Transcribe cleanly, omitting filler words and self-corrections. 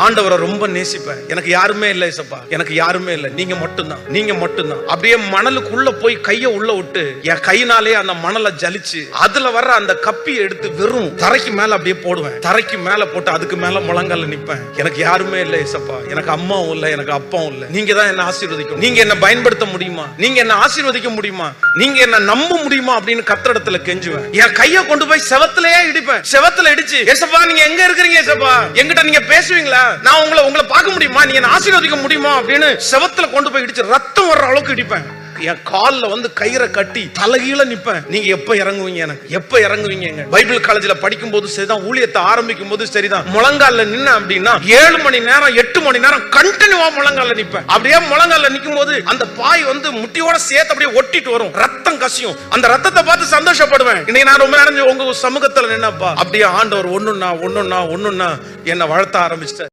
ஆண்டவரை ரொம்ப நேசிப்பேன். எனக்கு யாருமே இல்லை ஏசப்பா, எனக்கு யாருமே இல்லை, நீங்க மட்டும்தான், நீங்க மட்டும்தான். அப்படியே மணலுக்குள்ள போய் கைய உள்ள விட்டு என் கையினாலே அந்த மணலை ஜலிச்சு அதுல வர்ற அந்த கப்பியை எடுத்து வெறும் தரைக்கு மேல அப்படியே போடுவேன். தரைக்கு மேல போட்டு அதுக்கு மேல முழங்கால நிப்பேன். எனக்கு யாருமே இல்லை ஏசப்பா, எனக்கு அம்மாவும் இல்லை, எனக்கு அப்பாவும் இல்லை. நீங்க தான் என்ன ஆசீர்வதிக்கும், நீங்க என்ன பயன்படுத்த முடியுமா, நீங்க என்ன ஆசீர்வதிக்க முடியுமா, நீங்க என்ன நம்ப முடியுமா அப்படின்னு கத்திரத்துல கெஞ்சுவேன். என் கைய கொண்டு போய் செவத்திலேயே இடிப்பேன். செவத்துல இடிச்சு, ஏசப்பா நீங்க எங்க இருக்கிறீங்க ஏசப்பா, என்கிட்ட நீங்க பேசுவீங்களா, நான் உங்களை பார்க்க முடியுமா, நீங்க என்ன ஆசீர்வதிக்க முடியுமா அப்படின்னு செவத்துல கொண்டு போய் இடிச்சு ரத்தம் வர்ற அளவுக்கு இடிப்பேன். என் கால்ல வந்து கயிறை கட்டி தலைகீழ நிப்பேன். நீங்க எப்ப இறங்குவீங்க, எனக்கு எப்ப இறங்குவீங்க. பைபிள் காலேஜ்ல படிக்கும் போது சரிதான், ஊழியத்தை ஆரம்பிக்கும் போது சரிதான், முழங்கால நின்ன அப்படின்னா 7 மணி நேரம் 8 மணி நேரம் கண்டினியூவா முழங்கால நிப்பேன். அப்படியே முழங்கால நிக்கும் போது அந்த பாய் வந்து முட்டியோட சேர்த்து அப்படியே ஒட்டிட்டு வரும், ரத்தம் கசியும். அந்த ரத்தத்தை பார்த்து சந்தோஷப்படுவேன். இன்னைக்கு நான் ரொம்ப நேரம் உங்க சமூகத்துல நின்னப்பா, அப்படியே ஆண்டவர் ஒண்ணுன்னா என்ன வளர்த்த ஆரம்பிச்சிட்டார்.